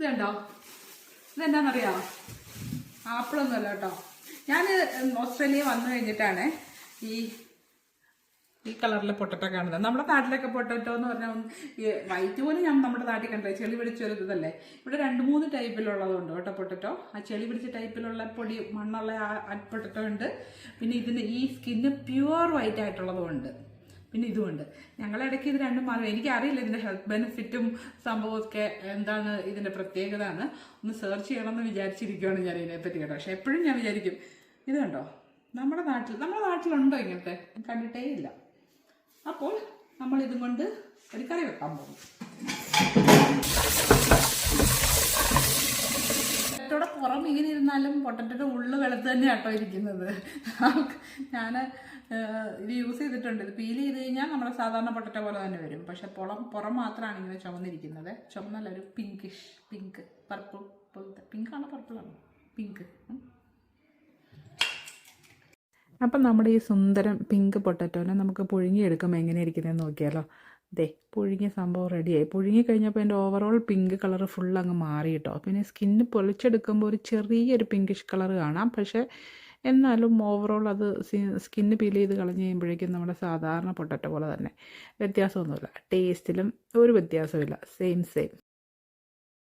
ഇതുണ്ടോ? ഇതെന്താണെന്നറിയാമോ? ആപ്പിളൊന്നുമല്ല കേട്ടോ. ഞാൻ ഓസ്ട്രേലിയ വന്നു കഴിഞ്ഞിട്ടാണ് ഈ കളറിലെ പൊട്ടറ്റോ കാണുന്നത്. നമ്മുടെ നാട്ടിലൊക്കെ പൊട്ടറ്റോ എന്ന് പറഞ്ഞാൽ വൈറ്റ് പോലും ഞാൻ നമ്മുടെ നാട്ടിൽ കണ്ടത് ചെളി പിടിച്ചൊരു ഇതല്ലേ. ഇവിടെ 2-3 ടൈപ്പിലുള്ളതുണ്ട് കേട്ടോ പൊട്ടറ്റോ. ആ ചെളി പിടിച്ച ടൈപ്പിലുള്ള പൊടി മണ്ണുള്ള ആ പൊട്ടറ്റോ ഉണ്ട്. പിന്നെ ഇതിന് ഈ സ്കിന്ന് പ്യുവർ വൈറ്റ് ആയിട്ടുള്ളതും ഉണ്ട്. പിന്നെ ഇതുമുണ്ട്. ഞങ്ങളിടയ്ക്ക് ഇത് രണ്ടും മാറും. എനിക്കറിയില്ല ഇതിൻ്റെ ഹെൽത്ത് ബെനിഫിറ്റും സംഭവമൊക്കെ എന്താണ് ഇതിൻ്റെ പ്രത്യേകത എന്ന് ഒന്ന് സെർച്ച് ചെയ്യണമെന്ന് വിചാരിച്ചിരിക്കുകയാണ് ഞാൻ ഇതിനെപ്പറ്റി കേട്ടോ. പക്ഷെ എപ്പോഴും ഞാൻ വിചാരിക്കും ഇത് കണ്ടോ, നമ്മുടെ നാട്ടിലുണ്ടോ ഇങ്ങനത്തെ? കണ്ടിട്ടേ ഇല്ല. അപ്പോൾ നമ്മൾ ഇതും കൊണ്ട് ഒരു കറി വെക്കാൻ പോകും. പൊട്ടറ്റോടെ പുറം ഇങ്ങനെ ഇരുന്നാലും പൊട്ടറ്റോയുടെ ഉള്ളു വെളുത്ത് തന്നെ കേട്ടോ ഇരിക്കുന്നത്. ഞാൻ ഇത് യൂസ് ചെയ്തിട്ടുണ്ട്. ഇത് പീൽ ചെയ്ത് കഴിഞ്ഞാൽ നമ്മുടെ സാധാരണ പൊട്ടറ്റോ പോലെ തന്നെ വരും. പക്ഷെ പുറം മാത്രമാണ് ഇങ്ങനെ ചുമന്നിരിക്കുന്നത്. ചുമന്നല്ല, ഒരു പിങ്ക് പർപ്പിൾ പോലത്തെ. പിങ്കാണോ പർപ്പിളാണോ? പിങ്ക്. അപ്പം നമ്മുടെ ഈ സുന്ദരം പിങ്ക് പൊട്ടറ്റോനെ നമുക്ക് പുഴുങ്ങിയെടുക്കുമ്പോൾ എങ്ങനെ ഇരിക്കുന്നതെന്ന് നോക്കിയാലോ. ദേ പുഴുങ്ങിയ സംഭവം റെഡിയായി. പുഴുങ്ങി കഴിഞ്ഞപ്പോൾ എൻ്റെ ഓവറോൾ പിങ്ക് കളർ ഫുൾ അങ്ങ് മാറി കേട്ടോ. പിന്നെ സ്കിന്ന് പൊളിച്ചെടുക്കുമ്പോൾ ഒരു ചെറിയൊരു പിങ്കിഷ് കളർ കാണാം. പക്ഷേ എന്നാലും ഓവറോൾ അത് സ്കിന്ന് പീൽ ചെയ്ത് കളഞ്ഞ് കഴിയുമ്പോഴേക്കും നമ്മുടെ സാധാരണ പൊട്ടറ്റോ പോലെ തന്നെ. വ്യത്യാസമൊന്നുമില്ല. ടേസ്റ്റിലും ഒരു വ്യത്യാസമില്ല. സെയിം